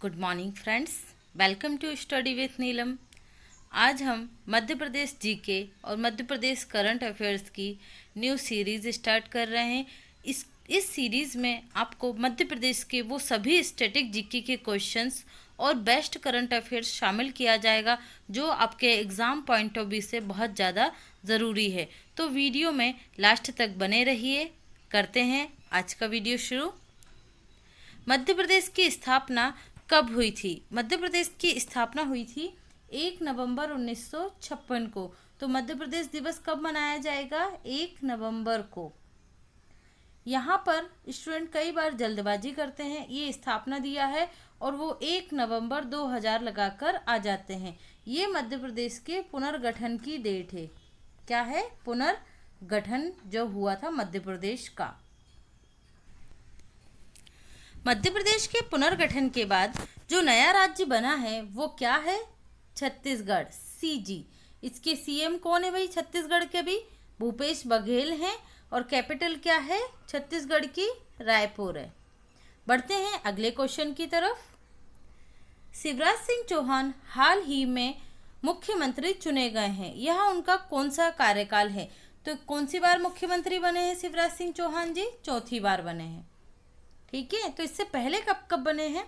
Good morning friends, welcome to study with Neelam. आज हम Madhya Pradesh GK और मध्य प्रदेश करंट अफेयर्स की न्यू सीरीज़ स्टार्ट कर रहे हैं। इस सीरीज़ में आपको मध्य प्रदेश के वो सभी स्टैटिक जीके के क्वेश्चंस और बेस्ट करंट अफेयर्स शामिल किया जाएगा जो आपके एग्ज़ाम पॉइंट ऑफ व्यू से बहुत ज़्यादा ज़रूरी है। तो वीडियो में लास्ट तक बने रहिए। करते हैं आज का वीडियो शुरू। मध्य प्रदेश की स्थापना कब हुई थी? मध्य प्रदेश की स्थापना हुई थी 1 नवंबर 1956 को। तो मध्य प्रदेश दिवस कब मनाया जाएगा? 1 नवंबर को। यहाँ पर स्टूडेंट कई बार जल्दबाजी करते हैं, ये स्थापना दिया है और वो 1 नवंबर 2000 लगाकर आ जाते हैं। ये मध्य प्रदेश के पुनर्गठन की डेट है। क्या है? पुनर्गठन जो हुआ था मध्य प्रदेश का। मध्य प्रदेश के पुनर्गठन के बाद जो नया राज्य बना है वो क्या है? छत्तीसगढ़, सीजी। इसके सीएम कौन है भाई? छत्तीसगढ़ के भी भूपेश बघेल हैं और कैपिटल क्या है? छत्तीसगढ़ की रायपुर है। बढ़ते हैं अगले क्वेश्चन की तरफ। शिवराज सिंह चौहान हाल ही में मुख्यमंत्री चुने गए हैं, यह उनका कौन सा कार्यकाल है? तो कौन सी बार मुख्यमंत्री बने हैं शिवराज सिंह चौहान जी? चौथी बार बने हैं। ठीक है, तो इससे पहले कब कब बने हैं?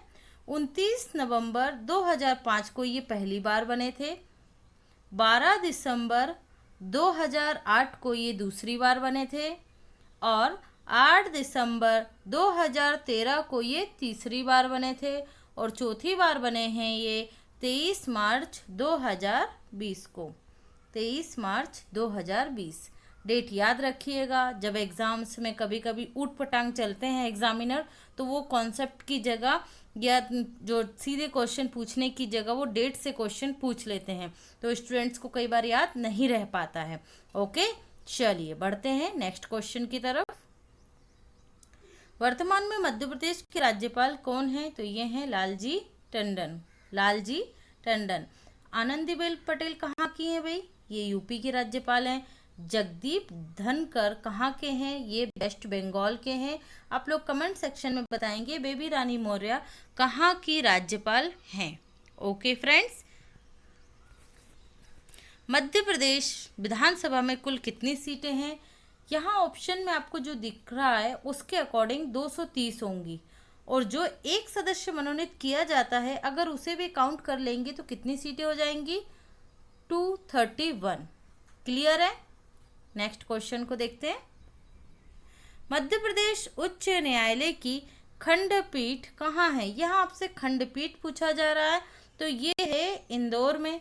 29 नवंबर 2005 को ये पहली बार बने थे। 12 दिसंबर 2008 को ये दूसरी बार बने थे और 8 दिसंबर 2013 को ये तीसरी बार बने थे और चौथी बार बने हैं ये 23 मार्च 2020 को। 23 मार्च 2020 डेट याद रखिएगा। जब एग्ज़ाम्स में कभी कभी ऊट पटांग चलते हैं एग्जामिनर, तो वो कॉन्सेप्ट की जगह या जो सीधे क्वेश्चन पूछने की जगह वो डेट से क्वेश्चन पूछ लेते हैं, तो स्टूडेंट्स को कई बार याद नहीं रह पाता है। ओके, चलिए बढ़ते हैं नेक्स्ट क्वेश्चन की तरफ। वर्तमान में मध्य प्रदेश के राज्यपाल कौन है? तो ये हैं लालजी टंडन। लालजी टंडन। आनंदीबेन पटेल कहाँ की हैं भाई? ये यूपी के राज्यपाल हैं। जगदीप धनकर कहाँ के हैं? ये वेस्ट बंगाल के हैं। आप लोग कमेंट सेक्शन में बताएंगे बेबी रानी मौर्य कहाँ की राज्यपाल हैं। ओके फ्रेंड्स, मध्य प्रदेश विधानसभा में कुल कितनी सीटें हैं? यहाँ ऑप्शन में आपको जो दिख रहा है उसके अकॉर्डिंग 230 होंगी और जो एक सदस्य मनोनीत किया जाता है अगर उसे भी काउंट कर लेंगे तो कितनी सीटें हो जाएंगी? 231। क्लियर है? नेक्स्ट क्वेश्चन को देखते हैं। मध्य प्रदेश उच्च न्यायालय की खंडपीठ कहाँ है? यहाँ आपसे खंडपीठ पूछा जा रहा है, तो ये है इंदौर में।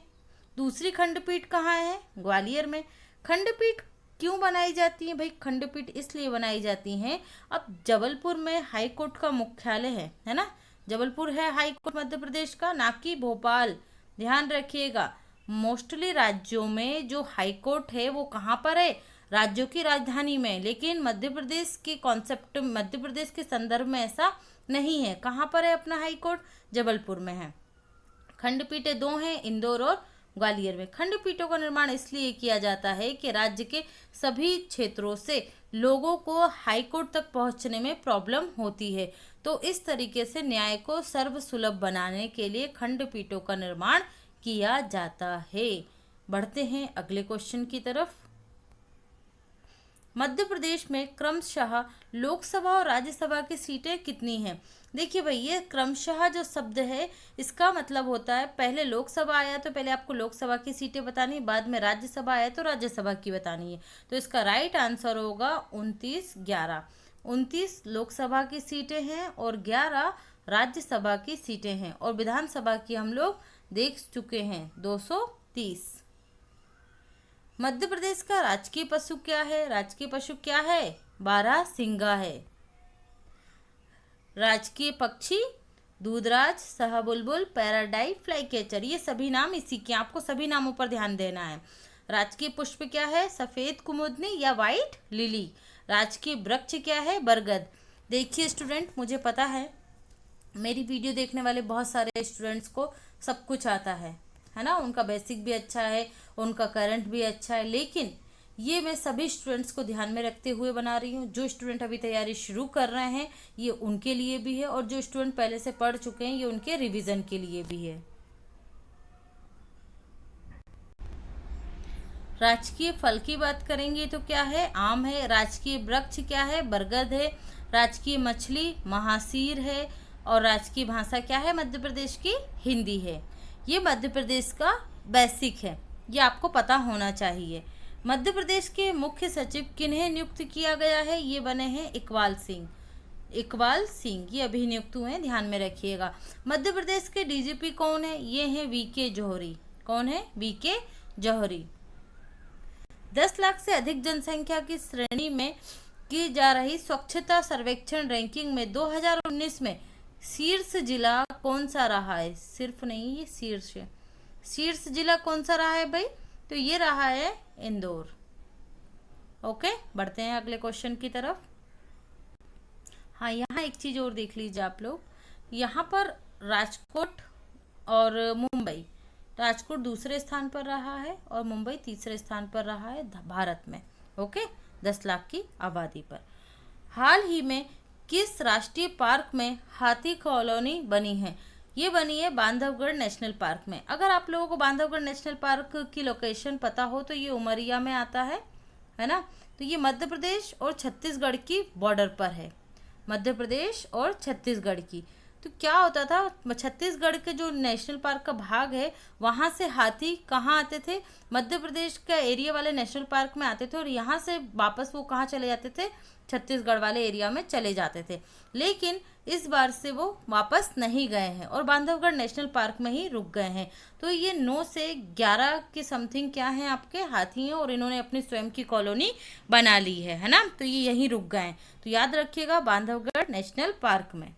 दूसरी खंडपीठ कहाँ है? ग्वालियर में। खंडपीठ क्यों बनाई जाती है भाई? खंडपीठ इसलिए बनाई जाती हैं, अब जबलपुर में हाई कोर्ट का मुख्यालय है ना? जबलपुर है हाई कोर्ट मध्य प्रदेश का, ना कि भोपाल। ध्यान रखिएगा, मोस्टली राज्यों में जो हाई कोर्ट है वो कहाँ पर है? राज्यों की राजधानी में। लेकिन मध्य प्रदेश के कॉन्सेप्ट, मध्य प्रदेश के संदर्भ में ऐसा नहीं है। कहाँ पर है अपना हाई कोर्ट? जबलपुर में है। खंडपीठें दो हैं, इंदौर और ग्वालियर में। खंडपीठों का निर्माण इसलिए किया जाता है कि राज्य के सभी क्षेत्रों से लोगों को हाई कोर्ट तक पहुंचने में प्रॉब्लम होती है, तो इस तरीके से न्याय को सर्वसुलभ बनाने के लिए खंडपीठों का निर्माण किया जाता है। बढ़ते हैं अगले क्वेश्चन की तरफ। मध्य प्रदेश में क्रमशः लोकसभा और राज्यसभा की सीटें कितनी हैं? देखिए भाई, ये क्रमशः जो शब्द है इसका मतलब होता है पहले लोकसभा आया तो पहले आपको लोकसभा की सीटें बतानी, बाद में राज्यसभा आया तो राज्यसभा की बतानी है। तो इसका राइट आंसर होगा 29-11। 29 लोकसभा की सीटें हैं और 11 राज्यसभा की सीटें हैं और विधानसभा की हम लोग देख चुके हैं 230। मध्य प्रदेश का राजकीय पशु क्या है? राजकीय पशु क्या है? बारहसिंगा है। राजकीय पक्षी दूधराज, शाहबुलबुल, पैराडाई, फ्लाई कैचर, ये सभी नाम इसी के, आपको सभी नामों पर ध्यान देना है। राजकीय पुष्प क्या है? सफ़ेद कुमुदनी या वाइट लिली। राजकीय वृक्ष क्या है? बरगद। देखिए स्टूडेंट, मुझे पता है मेरी वीडियो देखने वाले बहुत सारे स्टूडेंट्स को सब कुछ आता है ना? उनका बेसिक भी अच्छा है, उनका करंट भी अच्छा है, लेकिन ये मैं सभी स्टूडेंट्स को ध्यान में रखते हुए बना रही हूँ। जो स्टूडेंट अभी तैयारी शुरू कर रहे हैं ये उनके लिए भी है, और जो स्टूडेंट पहले से पढ़ चुके हैं ये उनके रिवीजन के लिए भी है। राजकीय फल की बात करेंगे तो क्या है? आम है। राजकीय वृक्ष क्या है? बरगद है। राजकीय मछली महासीर है। और राजकीय भाषा क्या है मध्य प्रदेश की? हिंदी है। ये मध्य प्रदेश का बेसिक है, ये आपको पता होना चाहिए। मध्य प्रदेश के मुख्य सचिव किन्हें नियुक्त किया गया है? ये बने हैं इकबाल सिंह। इकबाल सिंह ये अभी नियुक्त हुए हैं, ध्यान में रखिएगा। मध्य प्रदेश के डीजीपी कौन है? ये हैं वीके जौहरी। कौन है? वीके जौहरी। 10 लाख से अधिक जनसंख्या की श्रेणी में की जा रही स्वच्छता सर्वेक्षण रैंकिंग में 2019 में शीर्ष जिला कौन सा रहा है? सिर्फ नहीं, ये शीर्ष है। शीर्ष जिला कौन सा रहा है भाई? तो ये रहा है इंदौर। ओके, बढ़ते हैं अगले क्वेश्चन की तरफ। हाँ, यहाँ एक चीज और देख लीजिए आप लोग। यहाँ पर राजकोट और मुंबई, राजकोट दूसरे स्थान पर रहा है और मुंबई तीसरे स्थान पर रहा है भारत में। ओके, 10 लाख की आबादी पर। हाल ही में किस राष्ट्रीय पार्क में हाथी कॉलोनी बनी है? ये बनी है बांधवगढ़ नेशनल पार्क में। अगर आप लोगों को बांधवगढ़ नेशनल पार्क की लोकेशन पता हो तो ये उमरिया में आता है ना। तो ये मध्य प्रदेश और छत्तीसगढ़ की बॉर्डर पर है। मध्य प्रदेश और छत्तीसगढ़ की। तो क्या होता था, छत्तीसगढ़ के जो नेशनल पार्क का भाग है वहाँ से हाथी कहाँ आते थे? मध्य प्रदेश का एरिया वाले नेशनल पार्क में आते थे, और यहाँ से वापस वो कहाँ चले जाते थे? छत्तीसगढ़ वाले एरिया में चले जाते थे। लेकिन इस बार से वो वापस नहीं गए हैं और बांधवगढ़ नेशनल पार्क में ही रुक गए हैं। तो ये 9 से 11 के समथिंग क्या हैं आपके? हाथी हैं, और इन्होंने अपनी स्वयं की कॉलोनी बना ली है ना। तो ये यहीं रुक गए हैं। तो याद रखिएगा बांधवगढ़ नेशनल पार्क में।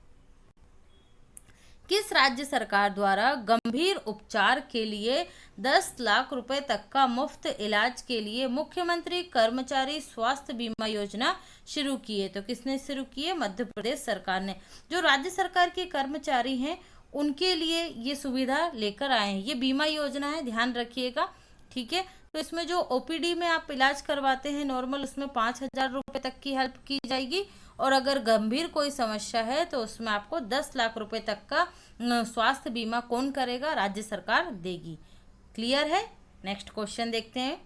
किस राज्य सरकार द्वारा गंभीर उपचार के लिए 10 लाख रुपए तक का मुफ्त इलाज के लिए मुख्यमंत्री कर्मचारी स्वास्थ्य बीमा योजना शुरू की है? तो किसने शुरू की है? मध्य प्रदेश सरकार ने। जो राज्य सरकार के कर्मचारी हैं उनके लिए ये सुविधा लेकर आए हैं। ये बीमा योजना है, ध्यान रखिएगा, ठीक है। तो इसमें जो ओपीडी में आप इलाज करवाते हैं नॉर्मल, उसमें 5,000 रुपये तक की हेल्प की जाएगी, और अगर गंभीर कोई समस्या है तो उसमें आपको 10 लाख रुपए तक का स्वास्थ्य बीमा कौन करेगा? राज्य सरकार देगी। क्लियर है? नेक्स्ट क्वेश्चन देखते हैं।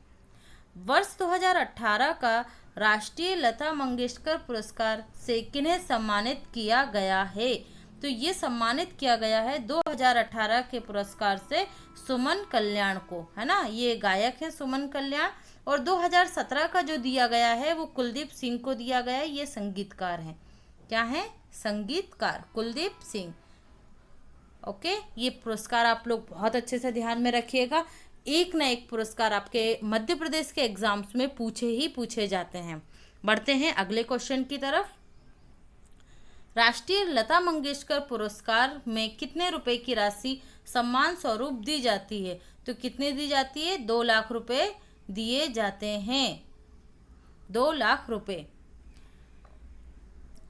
वर्ष 2018 का राष्ट्रीय लता मंगेशकर पुरस्कार से किन्हें सम्मानित किया गया है? तो ये सम्मानित किया गया है 2018 के पुरस्कार से सुमन कल्याण को, है ना। ये गायक है सुमन कल्याण। और 2017 का जो दिया गया है वो कुलदीप सिंह को दिया गया है। ये संगीतकार हैं। क्या है? संगीतकार कुलदीप सिंह। ओके, ये पुरस्कार आप लोग बहुत अच्छे से ध्यान में रखिएगा। एक ना एक पुरस्कार आपके मध्य प्रदेश के एग्जाम्स में पूछे जाते हैं। बढ़ते हैं अगले क्वेश्चन की तरफ। राष्ट्रीय लता मंगेशकर पुरस्कार में कितने रुपए की राशि सम्मान स्वरूप दी जाती है? तो कितने दी जाती है? 2 लाख रुपए दिए जाते हैं। 2 लाख रुपए।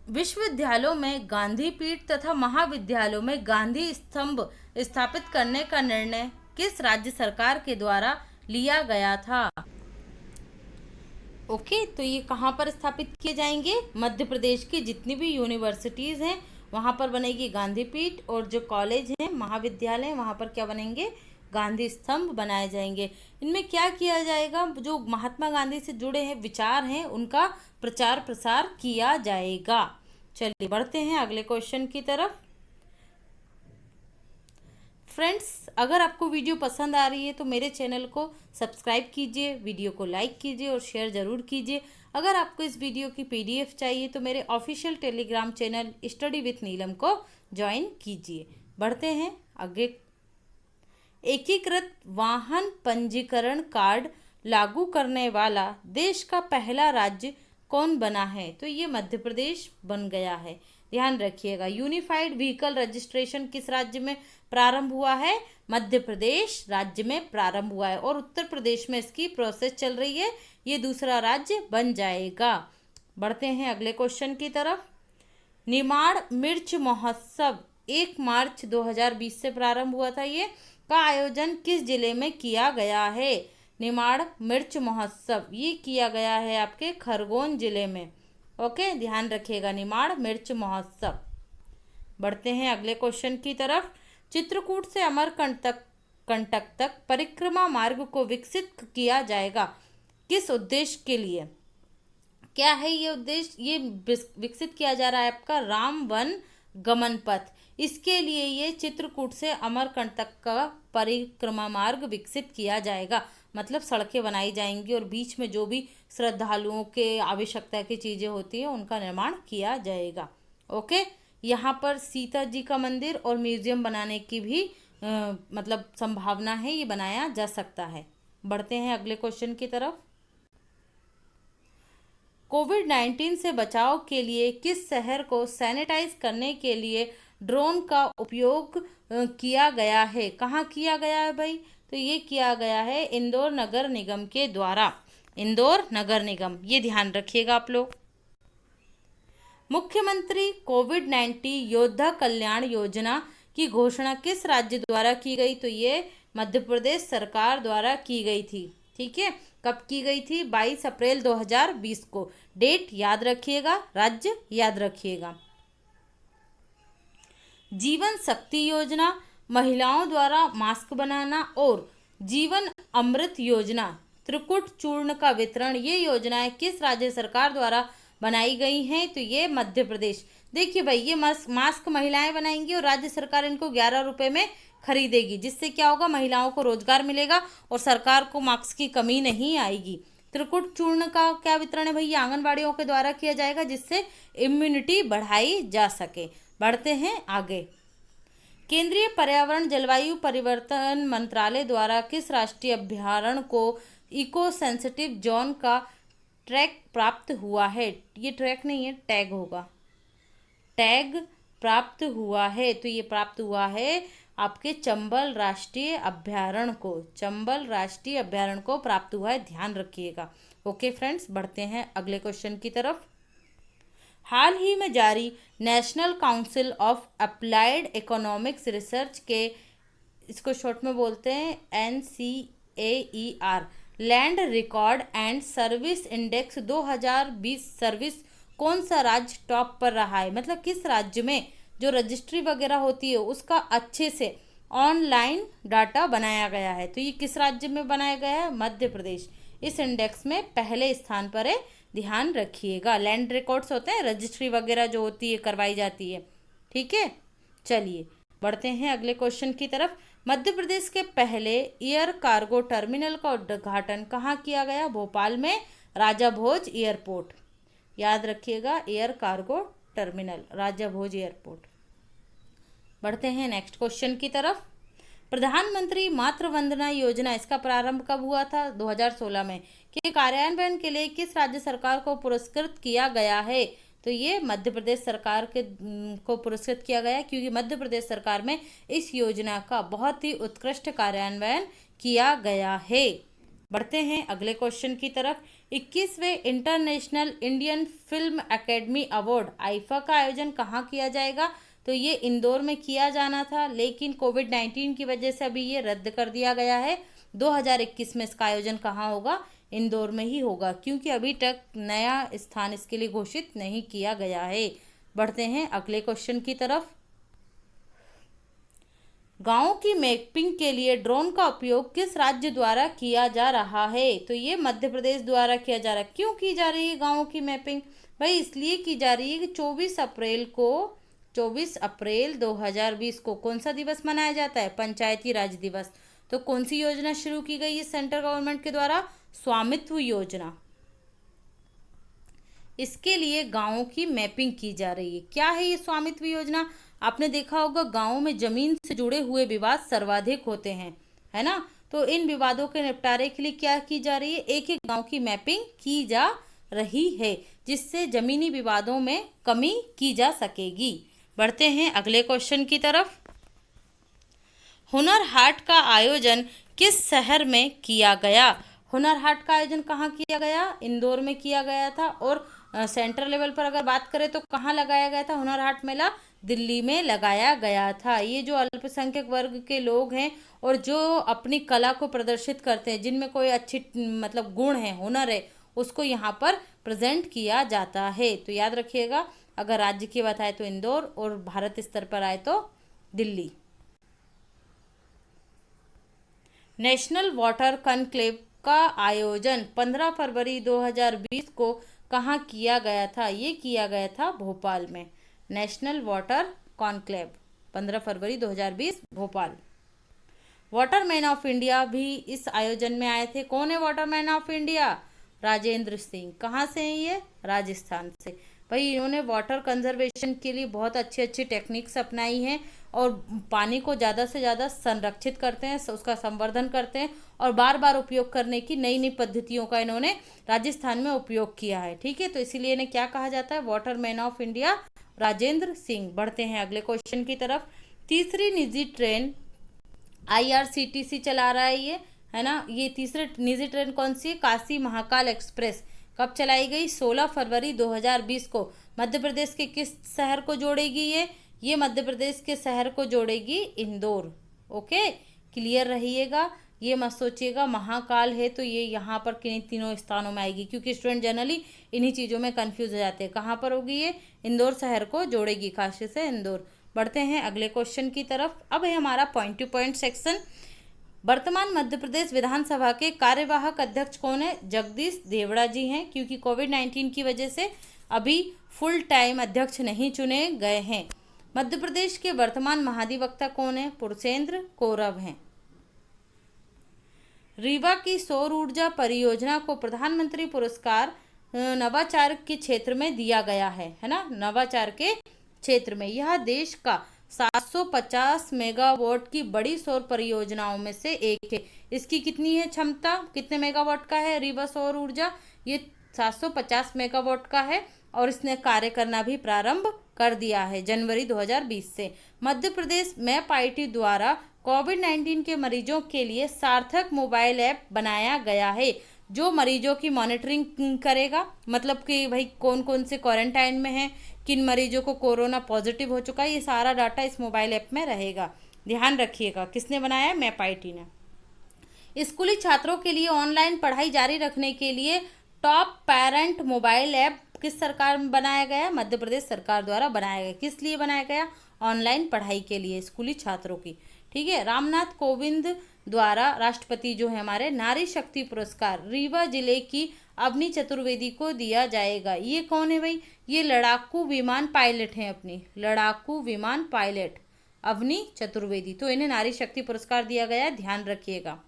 विश्वविद्यालयों में गांधी पीठ तथा महाविद्यालयों में गांधी स्तंभ स्थापित करने का निर्णय किस राज्य सरकार के द्वारा लिया गया था? ओके, तो ये कहाँ पर स्थापित किए जाएंगे? मध्य प्रदेश की जितनी भी यूनिवर्सिटीज़ हैं वहाँ पर बनेगी गांधी पीठ, और जो कॉलेज हैं महाविद्यालय हैं वहाँ पर क्या बनेंगे? गांधी स्तंभ बनाए जाएंगे। इनमें क्या किया जाएगा? जो महात्मा गांधी से जुड़े हैं विचार हैं उनका प्रचार प्रसार किया जाएगा। चलिए बढ़ते हैं अगले क्वेश्चन की तरफ। फ्रेंड्स, अगर आपको वीडियो पसंद आ रही है तो मेरे चैनल को सब्सक्राइब कीजिए, वीडियो को लाइक कीजिए और शेयर ज़रूर कीजिए। अगर आपको इस वीडियो की पीडीएफ चाहिए तो मेरे official Telegram channel study with Neelam को ज्वाइन कीजिए। बढ़ते हैं आगे। एकीकृत वाहन पंजीकरण कार्ड लागू करने वाला देश का पहला राज्य कौन बना है? तो ये मध्य प्रदेश बन गया है। ध्यान रखिएगा, यूनिफाइड व्हीकल रजिस्ट्रेशन किस राज्य में प्रारंभ हुआ है? मध्य प्रदेश राज्य में प्रारंभ हुआ है, और उत्तर प्रदेश में इसकी प्रोसेस चल रही है। ये दूसरा राज्य बन जाएगा। बढ़ते हैं अगले क्वेश्चन की तरफ। निमाड़ मिर्च महोत्सव 1 मार्च 2020 से प्रारंभ हुआ था। ये का आयोजन किस जिले में किया गया है? निमाड़ मिर्च महोत्सव, ये किया गया है आपके खरगोन जिले में। ओके, ध्यान रखिएगा, निमाड़ मिर्च महोत्सव। बढ़ते हैं अगले क्वेश्चन की तरफ। चित्रकूट से अमरकंटक तक परिक्रमा मार्ग को विकसित किया जाएगा, किस उद्देश्य के लिए? क्या है ये उद्देश्य? ये विकसित किया जा रहा है आपका राम वन गमन पथ। इसके लिए ये चित्रकूट से अमरकंटक का परिक्रमा मार्ग विकसित किया जाएगा, मतलब सड़कें बनाई जाएंगी और बीच में जो भी श्रद्धालुओं के आवश्यकता की चीज़ें होती हैं उनका निर्माण किया जाएगा। ओके, यहाँ पर सीता जी का मंदिर और म्यूजियम बनाने की भी मतलब संभावना है, ये बनाया जा सकता है। बढ़ते हैं अगले क्वेश्चन की तरफ। कोविड-19 से बचाव के लिए किस शहर को सैनिटाइज करने के लिए ड्रोन का उपयोग किया गया है? कहाँ किया गया है भाई? तो ये किया गया है इंदौर नगर निगम के द्वारा। इंदौर नगर निगम, ये ध्यान रखिएगा आप लोग। मुख्यमंत्री कोविड-19 योद्धा कल्याण योजना की घोषणा किस राज्य द्वारा की गई? तो ये मध्य प्रदेश सरकार द्वारा की गई थी। ठीक है, कब की गई थी? 22 अप्रैल 2020 को। डेट याद रखिएगा, राज्य याद रखिएगा। जीवन शक्ति योजना, महिलाओं द्वारा मास्क बनाना और जीवन अमृत योजना, त्रिकुट चूर्ण का वितरण, ये योजनाएं किस राज्य सरकार द्वारा बनाई गई हैं? तो ये मध्य प्रदेश। देखिए भाई, ये मास्क महिलाएं बनाएंगी और राज्य सरकार इनको 11 रुपए में खरीदेगी, जिससे क्या होगा? महिलाओं को रोजगार मिलेगा और सरकार को मास्क की कमी नहीं आएगी। त्रिकुट चूर्ण का क्या वितरण है भैया? आंगनबाड़ियों के द्वारा किया जाएगा, जिससे इम्यूनिटी बढ़ाई जा सके। बढ़ते हैं आगे। केंद्रीय पर्यावरण जलवायु परिवर्तन मंत्रालय द्वारा किस राष्ट्रीय अभ्यारण्य को इको सेंसिटिव जोन का ट्रैग प्राप्त हुआ है? ये ट्रैक नहीं है, टैग होगा। टैग प्राप्त हुआ है, तो ये प्राप्त हुआ है आपके चंबल राष्ट्रीय अभ्यारण्य को। चंबल राष्ट्रीय अभ्यारण्य को प्राप्त हुआ है, ध्यान रखिएगा। ओके फ्रेंड्स, बढ़ते हैं अगले क्वेश्चन की तरफ। हाल ही में जारी national council of applied economics research के, इसको शॉर्ट में बोलते हैं NCAER, land record and service index 2020 service कौन सा राज्य टॉप पर रहा है? मतलब किस राज्य में जो रजिस्ट्री वगैरह होती है उसका अच्छे से ऑनलाइन डाटा बनाया गया है? तो ये किस राज्य में बनाया गया है? मध्य प्रदेश इस इंडेक्स में पहले स्थान पर है, ध्यान रखिएगा। लैंड रिकॉर्ड्स होते हैं, रजिस्ट्री वगैरह जो होती है करवाई जाती है। ठीक है, चलिए बढ़ते हैं अगले क्वेश्चन की तरफ। मध्य प्रदेश के पहले एयर कार्गो टर्मिनल का उद्घाटन कहाँ किया गया? भोपाल में राजा भोज एयरपोर्ट। याद रखिएगा, एयर कार्गो टर्मिनल राजा भोज एयरपोर्ट। बढ़ते हैं नेक्स्ट क्वेश्चन की तरफ। प्रधानमंत्री मातृ वंदना योजना, इसका प्रारंभ कब हुआ था? 2016 में। के कार्यान्वयन के लिए किस राज्य सरकार को पुरस्कृत किया गया है? तो ये मध्य प्रदेश सरकार के को पुरस्कृत किया गया, क्योंकि मध्य प्रदेश सरकार में इस योजना का बहुत ही उत्कृष्ट कार्यान्वयन किया गया है। बढ़ते हैं अगले क्वेश्चन की तरफ। 21वें international Indian film academy award IIFA का आयोजन कहाँ किया जाएगा? तो ये इंदौर में किया जाना था, लेकिन कोविड-19 की वजह से अभी ये रद्द कर दिया गया है। 2021 में इसका आयोजन कहाँ होगा? इंदौर में ही होगा, क्योंकि अभी तक नया स्थान इसके लिए घोषित नहीं किया गया है। बढ़ते हैं अगले क्वेश्चन की तरफ। गांवों की मैपिंग के लिए ड्रोन का उपयोग किस राज्य द्वारा किया जा रहा है? तो ये मध्य प्रदेश द्वारा किया जा रहा है। क्यों की जा रही है गांवों की मैपिंग? भाई इसलिए की जा रही है कि 24 अप्रैल 2020 को कौन सा दिवस मनाया जाता है? पंचायती राज दिवस। तो कौन सी योजना शुरू की गई है सेंट्रल गवर्नमेंट के द्वारा? स्वामित्व योजना। इसके लिए गांवों की मैपिंग की जा रही है। क्या है ये स्वामित्व योजना? आपने देखा होगा गांवों में जमीन से जुड़े हुए विवाद सर्वाधिक होते हैं, है ना? तो इन विवादों के निपटारे के लिए क्या की जा रही है? एक एक गांव की मैपिंग की जा रही है, जिससे जमीनी विवादों में कमी की जा सकेगी। बढ़ते हैं अगले क्वेश्चन की तरफ। हुनर हाट का आयोजन किस शहर में किया गया? हुनर हाट का आयोजन कहाँ किया गया? इंदौर में किया गया था। और सेंट्रल लेवल पर अगर बात करें तो कहाँ लगाया गया था हुनर हाट मेला? दिल्ली में लगाया गया था। ये जो अल्पसंख्यक वर्ग के लोग हैं और जो अपनी कला को प्रदर्शित करते हैं, जिनमें कोई अच्छी मतलब गुण है, हुनर है, उसको यहाँ पर प्रेजेंट किया जाता है। तो याद रखिएगा, अगर राज्य की बात आए तो इंदौर और भारत स्तर पर आए तो दिल्ली। नेशनल वाटर कॉन्क्लेव का आयोजन 15 फरवरी 2020 को कहाँ किया गया था? ये किया गया था भोपाल में। National water conclave 15 February 2020 Bhopal. Waterman of India भी इस आयोजन में आए थे। कौन है Waterman of India? Rajendra Singh. कहाँ से हैं ये? राजस्थान से। भाई इन्होंने वाटर कंजर्वेशन के लिए बहुत अच्छी अच्छी टेक्निक्स अपनाई हैं और पानी को ज़्यादा से ज़्यादा संरक्षित करते हैं, उसका संवर्धन करते हैं और बार बार उपयोग करने की नई नई पद्धतियों का इन्होंने राजस्थान में उपयोग किया है। ठीक है, तो इसीलिए इन्हें क्या कहा जाता है? Waterman of India Rajendra Singh. बढ़ते हैं अगले क्वेश्चन की तरफ। तीसरी निजी ट्रेन आईआरसीटीसी चला रहा है ये, है ना। ये तीसरी निजी ट्रेन कौन सी है? काशी महाकाल एक्सप्रेस। कब चलाई गई? 16 फरवरी 2020 को। मध्य प्रदेश के किस शहर को जोड़ेगी ये मध्य प्रदेश के शहर को जोड़ेगी इंदौर। ओके, क्लियर रहिएगा, ये मत सोचिएगा महाकाल है तो ये यहाँ पर किन्हीं तीनों स्थानों में आएगी, क्योंकि स्टूडेंट जनरली इन्हीं चीज़ों में कंफ्यूज हो जाते हैं। कहाँ पर होगी ये? इंदौर शहर को जोड़ेगी, काशी से इंदौर। बढ़ते हैं अगले क्वेश्चन की तरफ। अब है हमारा पॉइंट टू पॉइंट सेक्शन। वर्तमान मध्य प्रदेश विधानसभा के कार्यवाहक अध्यक्ष कौन है? जगदीश देवड़ा जी हैं, क्योंकि कोविड-19 की वजह से अभी फुल टाइम अध्यक्ष नहीं चुने गए हैं। मध्य प्रदेश के वर्तमान महाधिवक्ता कौन है? पुरुषेंद्र कौरव हैं। रीवा की सौर ऊर्जा परियोजना को प्रधानमंत्री पुरस्कार नवाचार के क्षेत्र में दिया गया है ना। नवाचार के क्षेत्र में यह देश का 750 मेगावाट की बड़ी सौर परियोजनाओं में से एक है। इसकी कितनी है क्षमता? कितने मेगावाट का है रीवा सौर ऊर्जा? ये 750 मेगावाट का है और इसने कार्य करना भी प्रारंभ कर दिया है जनवरी 2020 से। मध्य प्रदेश मैप आईटी द्वारा कोविड-19 के मरीजों के लिए सार्थक मोबाइल ऐप बनाया गया है, जो मरीजों की मॉनिटरिंग करेगा। मतलब कि भाई कौन कौन से क्वारंटाइन में हैं, किन मरीजों को कोरोना पॉजिटिव हो चुका है, ये सारा डाटा इस मोबाइल ऐप में रहेगा। ध्यान रखिएगा, किसने बनाया है? मैप आईटी ने। स्कूली छात्रों के लिए ऑनलाइन पढ़ाई जारी रखने के लिए टॉप पेरेंट मोबाइल ऐप किस सरकार में बनाया गया? मध्य प्रदेश सरकार द्वारा बनाया गया। किस लिए बनाया गया? ऑनलाइन पढ़ाई के लिए स्कूली छात्रों की। ठीक है। रामनाथ कोविंद द्वारा राष्ट्रपति जो है हमारे नारी शक्ति पुरस्कार रीवा जिले की अवनी चतुर्वेदी को दिया जाएगा। ये कौन है भाई? ये लड़ाकू विमान पायलट हैं, अपनी लड़ाकू विमान पायलट अवनी चतुर्वेदी। तो इन्हें नारी शक्ति पुरस्कार दिया गया है, ध्यान रखिएगा।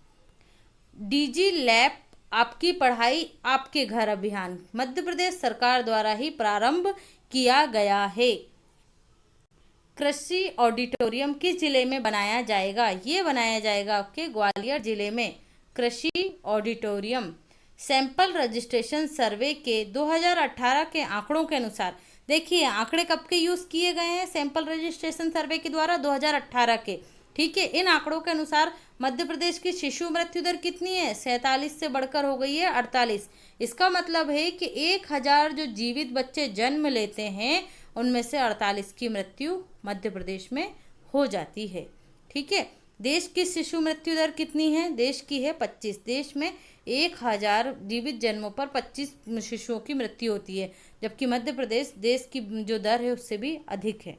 डीजी लैब आपकी पढ़ाई आपके घर अभियान मध्य प्रदेश सरकार द्वारा ही प्रारंभ किया गया है। कृषि ऑडिटोरियम किस जिले में बनाया जाएगा? ये बनाया जाएगा आपके ग्वालियर जिले में। कृषि ऑडिटोरियम। सैंपल रजिस्ट्रेशन सर्वे के 2018 के आंकड़ों के अनुसार, देखिए आंकड़े कब के यूज किए गए हैं? सैंपल रजिस्ट्रेशन सर्वे के द्वारा 2018 के। ठीक है। इन आंकड़ों के अनुसार मध्य प्रदेश की शिशु मृत्यु दर कितनी है? 47 से बढ़कर हो गई है 48। इसका मतलब है कि 1000 जो जीवित बच्चे जन्म लेते हैं उनमें से 48 की मृत्यु मध्य प्रदेश में हो जाती है। ठीक है। देश की शिशु मृत्यु दर कितनी है? देश की है 25। देश में 1000 जीवित जन्मों पर 25 शिशुओं की मृत्यु होती है, जबकि मध्य प्रदेश देश की जो दर है उससे भी अधिक है।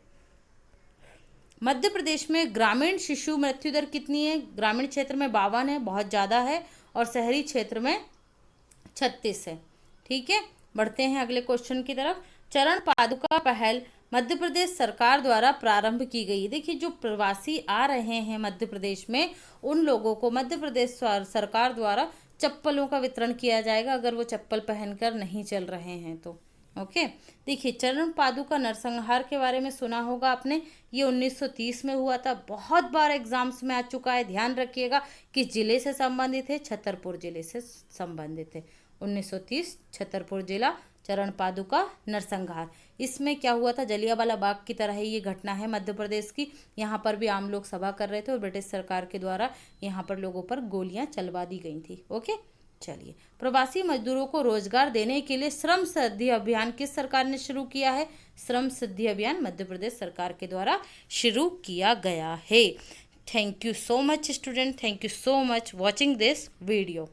मध्य प्रदेश में ग्रामीण शिशु मृत्यु दर कितनी है? ग्रामीण क्षेत्र में 52 है, बहुत ज़्यादा है, और शहरी क्षेत्र में 36 है। ठीक है। बढ़ते हैं अगले क्वेश्चन की तरफ। चरण पादुका पहल मध्य प्रदेश सरकार द्वारा प्रारंभ की गई। देखिए जो प्रवासी आ रहे हैं मध्य प्रदेश में, उन लोगों को मध्य प्रदेश सरकार द्वारा चप्पलों का वितरण किया जाएगा, अगर वो चप्पल पहनकर नहीं चल रहे हैं तो। ओके। देखिए चरण पादुका नरसंहार के बारे में सुना होगा आपने। ये 1930 में हुआ था, बहुत बार एग्जाम्स में आ चुका है। ध्यान रखिएगा किस जिले से संबंधित है? छतरपुर जिले से संबंधित है। 1930 छतरपुर जिला, चरण पादुका नरसंहार। इसमें क्या हुआ था? जलियांवाला बाग की तरह ही ये घटना है मध्य प्रदेश की। यहाँ पर भी आम लोग सभा कर रहे थे और ब्रिटिश सरकार के द्वारा यहाँ पर लोगों पर गोलियां चलवा दी गई थी। ओके। चलिए, प्रवासी मजदूरों को रोजगार देने के लिए श्रम सिद्धि अभियान किस सरकार ने शुरू किया है? श्रम सिद्धि अभियान मध्य प्रदेश सरकार के द्वारा शुरू किया गया है। Thank you so much student, thank you so much watching this video.